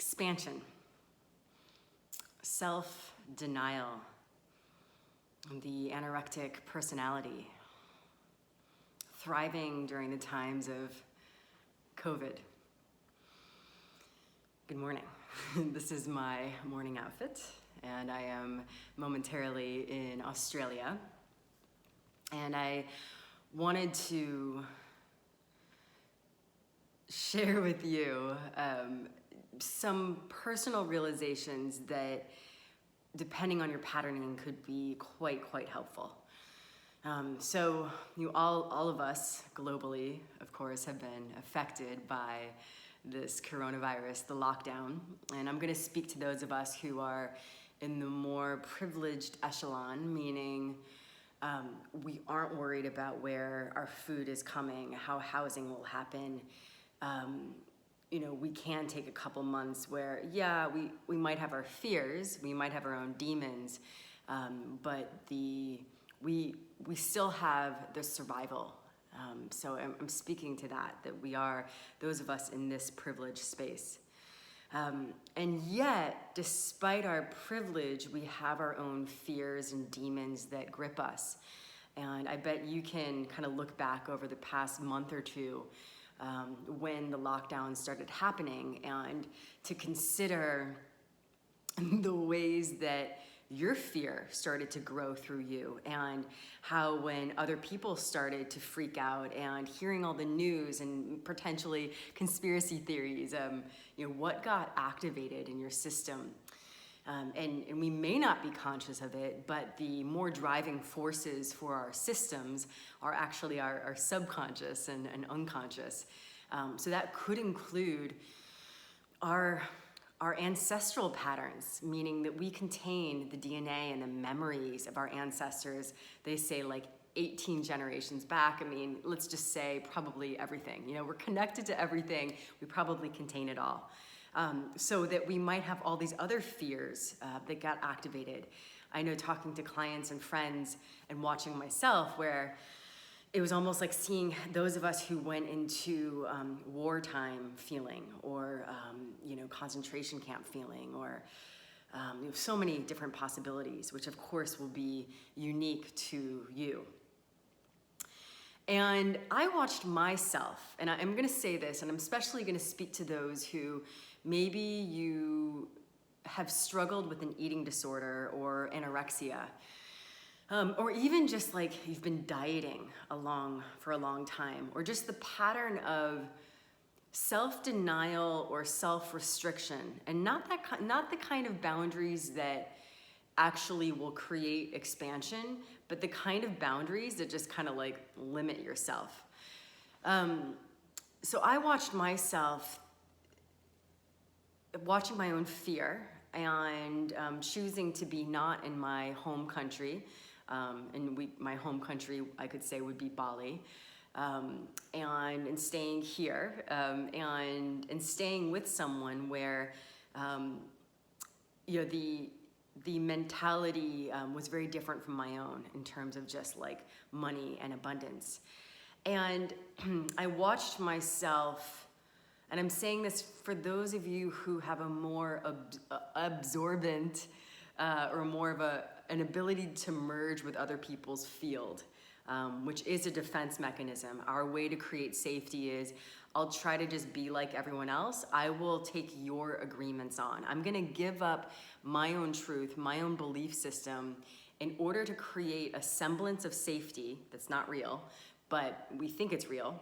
expansion, self-denial, the anorectic personality, thriving during the times of COVID. Good morning. This is my morning outfit, and I am momentarily in Australia. And I wanted to share with you some personal realizations that, depending on your patterning, could be quite helpful. So all of us globally, of course, have been affected by this coronavirus, the lockdown. And I'm going to speak to those of us who are in the more privileged echelon, meaning we aren't worried about where our food is coming, how housing will happen. We can take a couple months where, yeah, we might have our fears, we might have our own demons, but we still have the survival. So I'm speaking to that we are, those of us in this privileged space. And yet, despite our privilege, we have our own fears and demons that grip us. And I bet you can kind of look back over the past month or two when the lockdown started happening, and to consider the ways that your fear started to grow through you, and how when other people started to freak out and hearing all the news and potentially conspiracy theories, what got activated in your system. And we may not be conscious of it, but the more driving forces for our systems are actually our subconscious and unconscious. So that could include our ancestral patterns, meaning that we contain the DNA and the memories of our ancestors. They say like 18 generations back. I mean, let's just say probably everything. We're connected to everything. We probably contain it all. So that we might have all these other fears that got activated. I know, talking to clients and friends and watching myself, where it was almost like seeing those of us who went into wartime feeling, or concentration camp feeling, or so many different possibilities, which of course will be unique to you. And I watched myself, and I'm going to say this, and I'm especially going to speak to those who maybe you have struggled with an eating disorder or anorexia, or even just like you've been dieting for a long time, or just the pattern of self-denial or self-restriction, and not the kind of boundaries that actually will create expansion, but the kind of boundaries that just kind of like limit yourself. So I watched myself, watching my own fear, and choosing to be not in my home country. My home country, I could say, would be Bali. And staying here, and staying with someone where, the mentality was very different from my own in terms of just like money and abundance. And I watched myself, and I'm saying this for those of you who have a more absorbent or more of an ability to merge with other people's field, which is a defense mechanism. Our way to create safety is, I'll try to just be like everyone else. I will take your agreements on. I'm gonna give up my own truth, my own belief system, in order to create a semblance of safety that's not real, but we think it's real.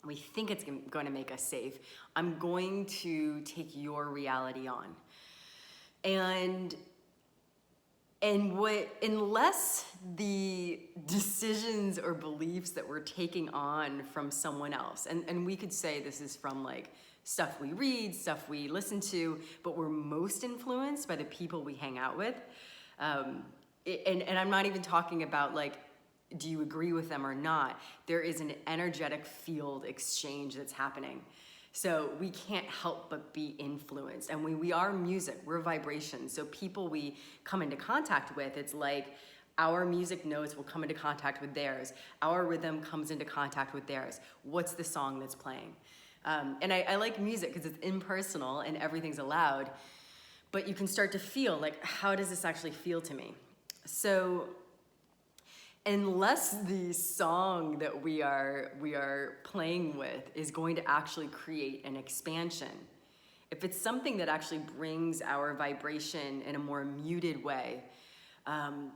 We think it's going to make us safe. I'm going to take your reality on. Unless the decisions or beliefs that we're taking on from someone else, and we could say this is from like stuff we read, stuff we listen to, but we're most influenced by the people we hang out with. And I'm not even talking about like, do you agree with them or not? There is an energetic field exchange that's happening. So we can't help but be influenced. And we are music, we're vibration. So people we come into contact with, it's like our music notes will come into contact with theirs. Our rhythm comes into contact with theirs. What's the song that's playing? And I like music because it's impersonal and everything's allowed, but you can start to feel like, how does this actually feel to me? So unless the song that we are playing with is going to actually create an expansion, if it's something that actually brings our vibration in a more muted way,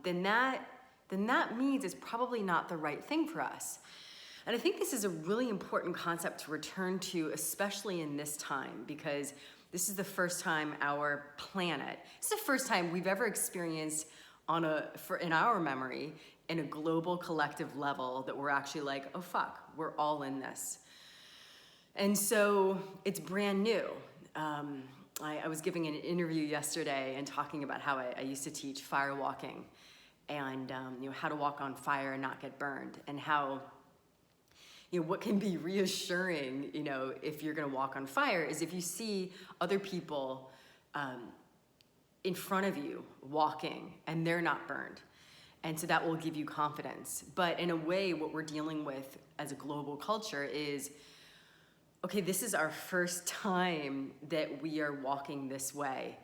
then that means it's probably not the right thing for us. And I think this is a really important concept to return to, especially in this time, because this is the first time our planet, it's the first time we've ever experienced in our memory, in a global collective level, that we're actually like, oh fuck, we're all in this. And so it's brand new. I was giving an interview yesterday and talking about how I used to teach fire walking and how to walk on fire and not get burned, and how what can be reassuring, if you're gonna walk on fire, is if you see other people in front of you walking and they're not burned. And so that will give you confidence. But in a way, what we're dealing with as a global culture is, okay, this is our first time that we are walking this way,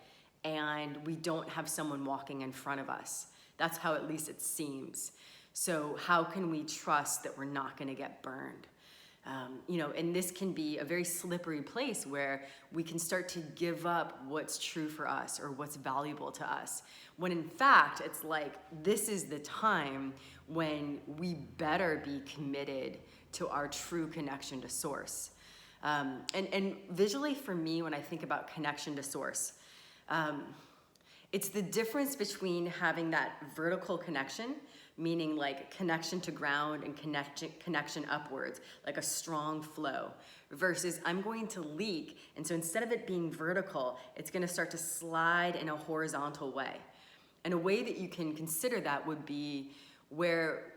and we don't have someone walking in front of us. That's how at least it seems. So how can we trust that we're not gonna get burned? And this can be a very slippery place where we can start to give up what's true for us or what's valuable to us, when in fact, it's like, this is the time when we better be committed to our true connection to source. And visually for me, when I think about connection to source, it's the difference between having that vertical connection, meaning like connection to ground and connection upwards, like a strong flow, versus I'm going to leak. And so instead of it being vertical, it's gonna start to slide in a horizontal way. And a way that you can consider that would be where,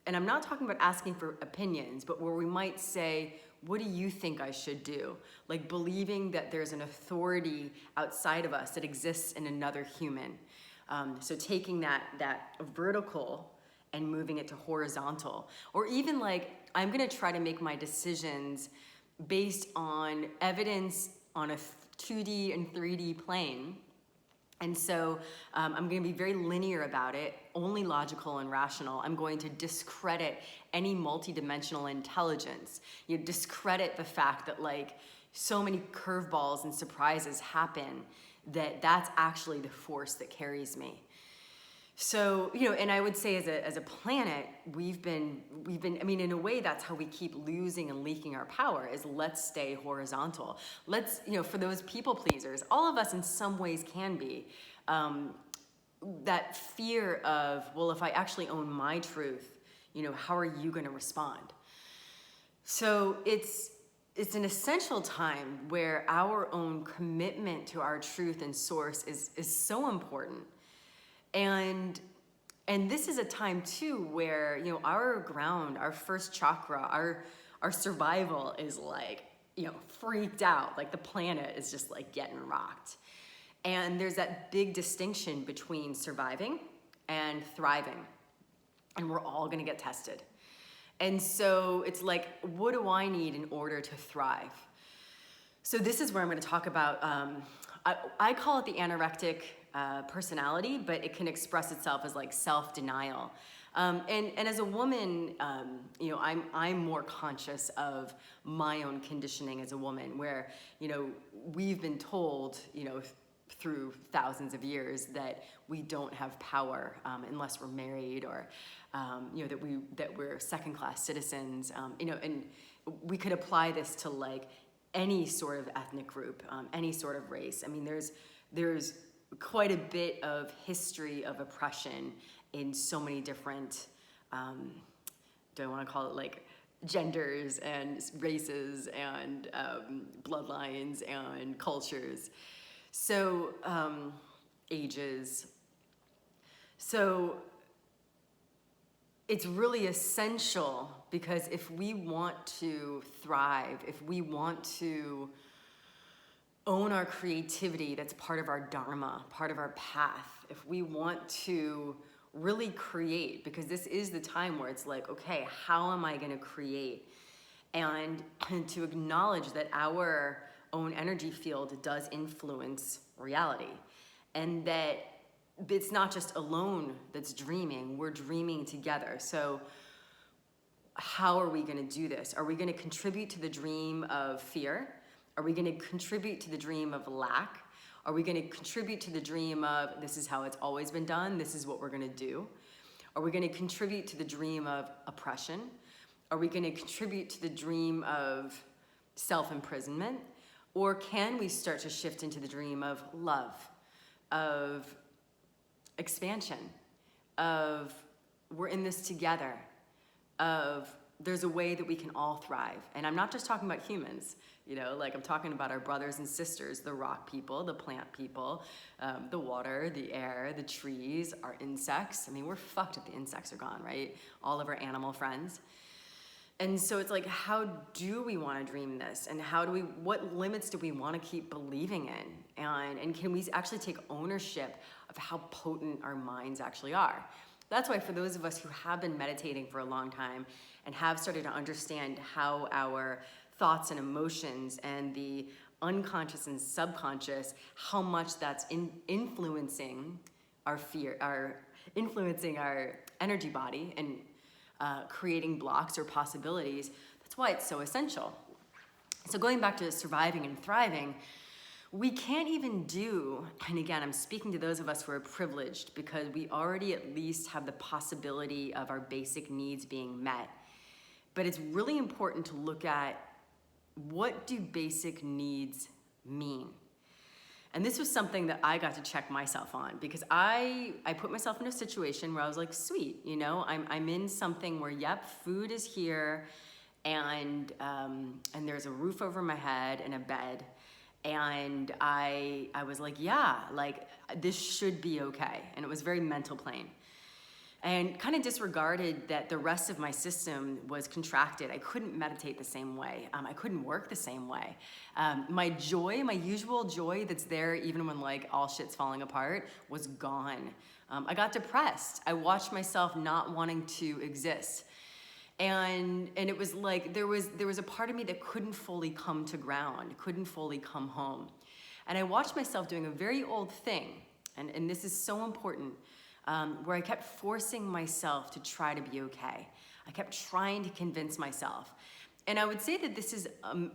and I'm not talking about asking for opinions, but where we might say, what do you think I should do? Like believing that there's an authority outside of us that exists in another human. So taking that vertical and moving it to horizontal. Or even like, I'm gonna try to make my decisions based on evidence on a 2D and 3D plane. And so I'm gonna be very linear about it, only logical and rational. I'm going to discredit any multidimensional intelligence. Discredit the fact that like so many curveballs and surprises happen, that's actually the force that carries me. So, and I would say as a planet, we've been, I mean, in a way, that's how we keep losing and leaking our power, is let's stay horizontal. Let's, for those people pleasers, all of us in some ways can be, that fear of, well, if I actually own my truth, how are you gonna respond? So it's an essential time where our own commitment to our truth and source is so important. And this is a time too where, our ground, our first chakra, our survival is like, freaked out. Like the planet is just like getting rocked. And there's that big distinction between surviving and thriving. And we're all gonna get tested. And so it's like, what do I need in order to thrive? So this is where I'm gonna talk about, I call it the anorectic personality, but it can express itself as like self-denial. And as a woman, I'm more conscious of my own conditioning as a woman, where, we've been told, through thousands of years that we don't have power unless we're married, or, that we're second-class citizens, and we could apply this to like any sort of ethnic group, any sort of race. I mean, there's quite a bit of history of oppression in so many different, do I want to call it like genders and races and bloodlines and cultures. So ages. So it's really essential, because if we want to thrive, if we want to own our creativity, that's part of our dharma, part of our path, if we want to really create, because this is the time where it's like, okay, how am I gonna create? and to acknowledge that our own energy field does influence reality, and that it's not just alone that's dreaming, we're dreaming together. So how are we going to do this? Are we going to contribute to the dream of fear? Are we going to contribute to the dream of lack? Are we going to contribute to the dream of this is how it's always been done, this is what we're going to do? Are we going to contribute to the dream of oppression? Are we going to contribute to the dream of self-imprisonment? Or can we start to shift into the dream of love, of expansion, of we're in this together, of there's a way that we can all thrive? And I'm not just talking about humans, you know, like I'm talking about our brothers and sisters, the rock people, the plant people, the water, the air, the trees, our insects. I mean, we're fucked if the insects are gone, right? All of our animal friends. And so it's like, how do we want to dream this? And what limits do we want to keep believing in? And can we actually take ownership of how potent our minds actually are? That's why for those of us who have been meditating for a long time and have started to understand how our thoughts and emotions and the unconscious and subconscious, how much that's influencing our fear, influencing our energy body and creating blocks or possibilities, that's why it's so essential. So going back to surviving and thriving, we can't even do, and again, I'm speaking to those of us who are privileged because we already at least have the possibility of our basic needs being met. But it's really important to look at, what do basic needs mean? And this was something that I got to check myself on, because I put myself in a situation where I was like, sweet, you know, I'm in something where, yep, food is here, and there's a roof over my head and a bed. And I was like, yeah, like this should be okay. And it was very mental plane. And kind of disregarded that the rest of my system was contracted. I couldn't meditate the same way. I couldn't work the same way. My joy, my usual joy that's there even when like all shit's falling apart, was gone. I got depressed. I watched myself not wanting to exist. And it was like there was a part of me that couldn't fully come to ground, couldn't fully come home. And I watched myself doing a very old thing, and this is so important, where I kept forcing myself to try to be okay. I kept trying to convince myself. And I would say that this is,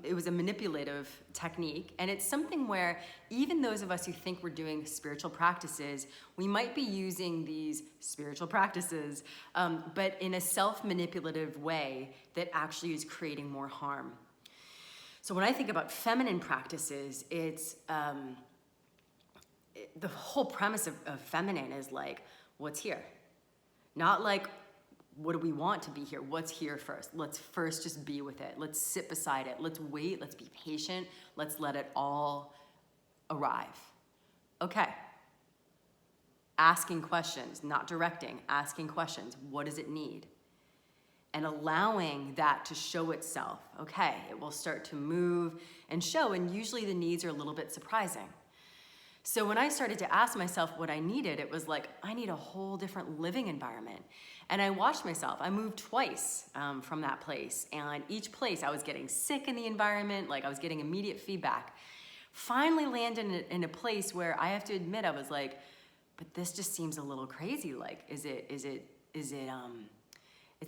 it was a manipulative technique, and it's something where even those of us who think we're doing spiritual practices, we might be using these spiritual practices, but in a self-manipulative way that actually is creating more harm. So when I think about feminine practices, it's, the whole premise of feminine is like, what's here? Not like, what do we want to be here? What's here first? Let's first just be with it. Let's sit beside it. Let's wait. Let's be patient. Let's let it all arrive. Okay. Asking questions, not directing, asking questions. What does it need? And allowing that to show itself. Okay, it will start to move and show, and usually the needs are a little bit surprising. So when I started to ask myself what I needed, it was like, I need a whole different living environment. And I watched myself. I moved twice from that place. And each place I was getting sick in the environment, like I was getting immediate feedback. Finally landed in a place where I have to admit, I was like, but this just seems a little crazy. Like, it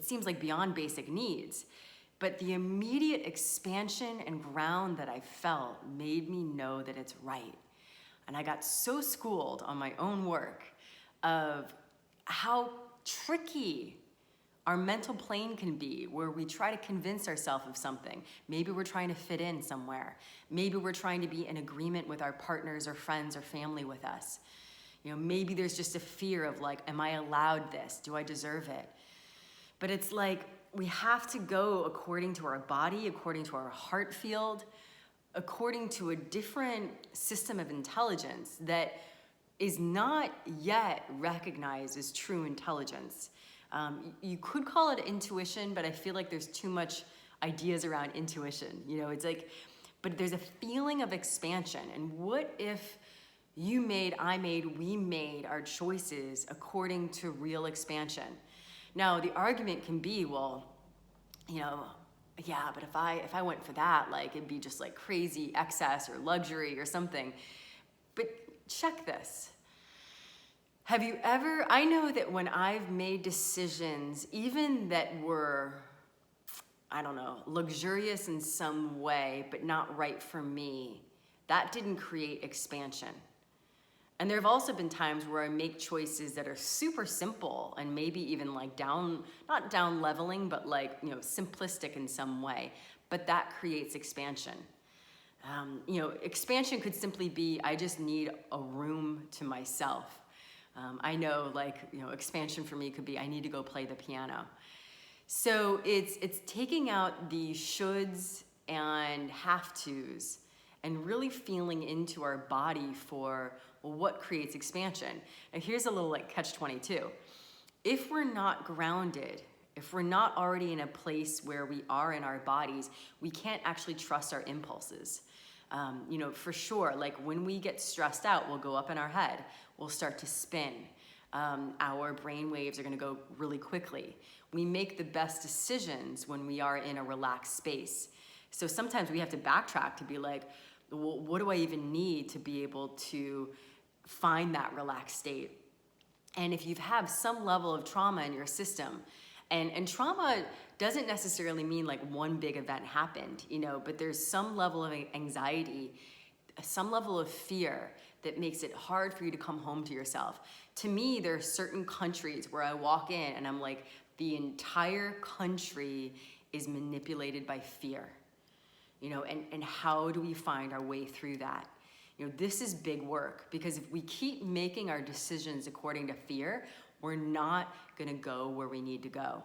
seems like beyond basic needs. But the immediate expansion and ground that I felt made me know that it's right. And I got so schooled on my own work of how tricky our mental plane can be, where we try to convince ourselves of something. Maybe we're trying to fit in somewhere. Maybe we're trying to be in agreement with our partners or friends or family with us. You know, maybe there's just a fear of like, am I allowed this? Do I deserve it? But it's like, we have to go according to our body, according to our heart field, according to a different system of intelligence that is not yet recognized as true intelligence. You could call it intuition, but I feel like there's too much ideas around intuition. You know, it's like, but there's a feeling of expansion. And what if you made, I made, we made our choices according to real expansion? Now, the argument can be, well, you know, yeah, but if I went for that, like it'd be just like crazy excess or luxury or something. But check this. Have you ever, I know that when I've made decisions, even that were, I don't know, luxurious in some way, but not right for me, that didn't create expansion. And there have also been times where I make choices that are super simple and maybe even like not down leveling, but like, you know, simplistic in some way, but that creates expansion. You know, expansion could simply be, I just need a room to myself. I know, like, you know, expansion for me could be, I need to go play the piano. So it's taking out the shoulds and have tos and really feeling into our body for, well, what creates expansion. And here's a little like catch-22. If we're not grounded, if we're not already in a place where we are in our bodies, we can't actually trust our impulses. You know, for sure, like when we get stressed out, we'll go up in our head, we'll start to spin. Our brain waves are gonna go really quickly. We make the best decisions when we are in a relaxed space. So sometimes we have to backtrack to be like, well, what do I even need to be able to find that relaxed state? And if you've had some level of trauma in your system, and trauma doesn't necessarily mean like one big event happened, you know, but there's some level of anxiety, some level of fear that makes it hard for you to come home to yourself. To me, there are certain countries where I walk in and I'm like, the entire country is manipulated by fear, you know, and how do we find our way through that? You know, this is big work, because if we keep making our decisions according to fear, we're not gonna go where we need to go.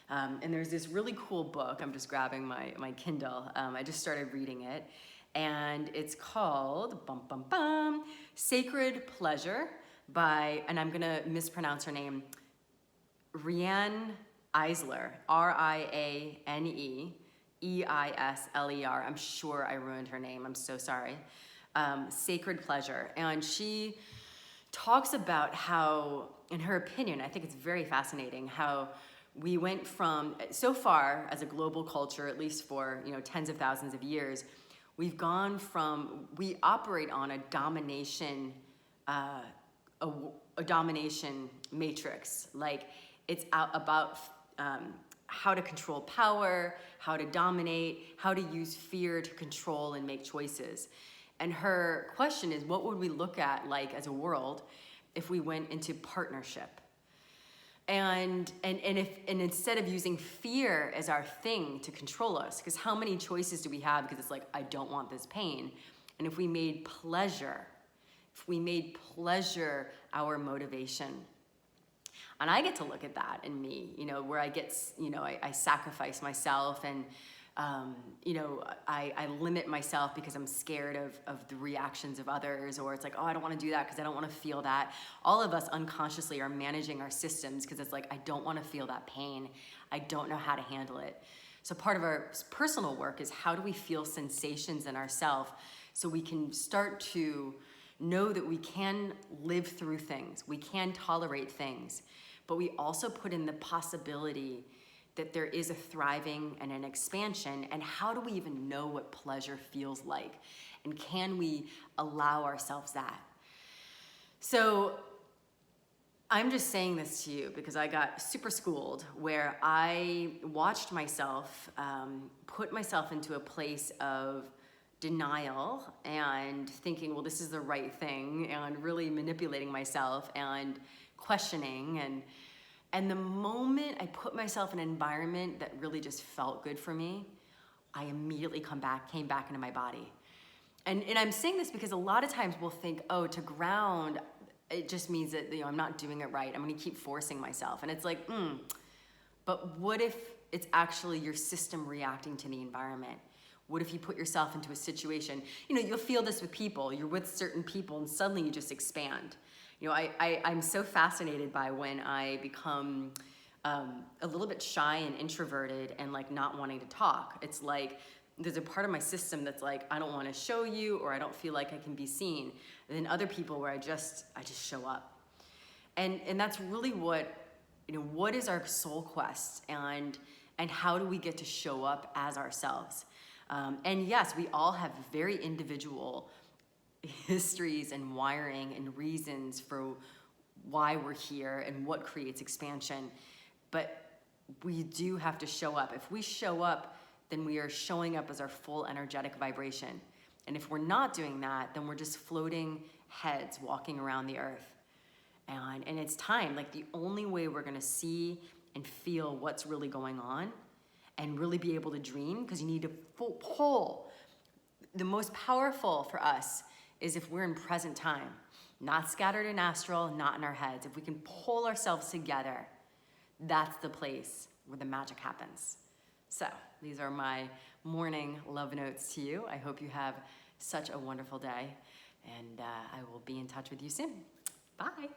And there's this really cool book, I'm just grabbing my Kindle, I just started reading it, and it's called, Sacred Pleasure by, and I'm gonna mispronounce her name, Riane Eisler, Rianeeisler. I'm sure I ruined her name, I'm so sorry. Sacred Pleasure. And she talks about how, in her opinion, I think it's very fascinating, how we went from, so far as a global culture, at least for, you know, tens of thousands of years, we've gone from, we operate on a domination matrix. Like, it's about how to control power, how to dominate, how to use fear to control and make choices. And her question is, what would we look at like as a world if we went into partnership? And instead of using fear as our thing to control us, because how many choices do we have? Because it's like, I don't want this pain. And if we made pleasure our motivation, and I get to look at that in me, you know, where I get, you know, I sacrifice myself, and, you know, I limit myself because I'm scared of the reactions of others, or it's like, oh, I don't want to do that because I don't want to feel that. All of us unconsciously are managing our systems because it's like, I don't want to feel that pain. I don't know how to handle it. So part of our personal work is, how do we feel sensations in ourselves so we can start to know that we can live through things, we can tolerate things, but we also put in the possibility that there is a thriving and an expansion. And how do we even know what pleasure feels like? And can we allow ourselves that? So I'm just saying this to you because I got super schooled, where I watched myself put myself into a place of denial and thinking, well, this is the right thing, and really manipulating myself and questioning. And the moment I put myself in an environment that really just felt good for me, I immediately came back into my body. And I'm saying this because a lot of times we'll think, oh, to ground, it just means that, you know, I'm not doing it right. I'm gonna keep forcing myself. And it's like, but what if it's actually your system reacting to the environment? What if you put yourself into a situation, you know, you'll feel this with people, you're with certain people and suddenly you just expand. You know, I'm so fascinated by when I become a little bit shy and introverted and like not wanting to talk. It's like, there's a part of my system that's like, I don't want to show you, or I don't feel like I can be seen. And then other people where I just show up. And that's really what, you know, what is our soul quest? And and how do we get to show up as ourselves? And yes, we all have very individual histories and wiring and reasons for why we're here and what creates expansion. But we do have to show up. If we show up, then we are showing up as our full energetic vibration. And if we're not doing that, then we're just floating heads walking around the earth. And it's time, like the only way we're gonna see and feel what's really going on and really be able to dream, because you need to pull. The most powerful for us is if we're in present time, not scattered in astral, not in our heads. If we can pull ourselves together, that's the place where the magic happens. So these are my morning love notes to you. I hope you have such a wonderful day, and I will be in touch with you soon. Bye.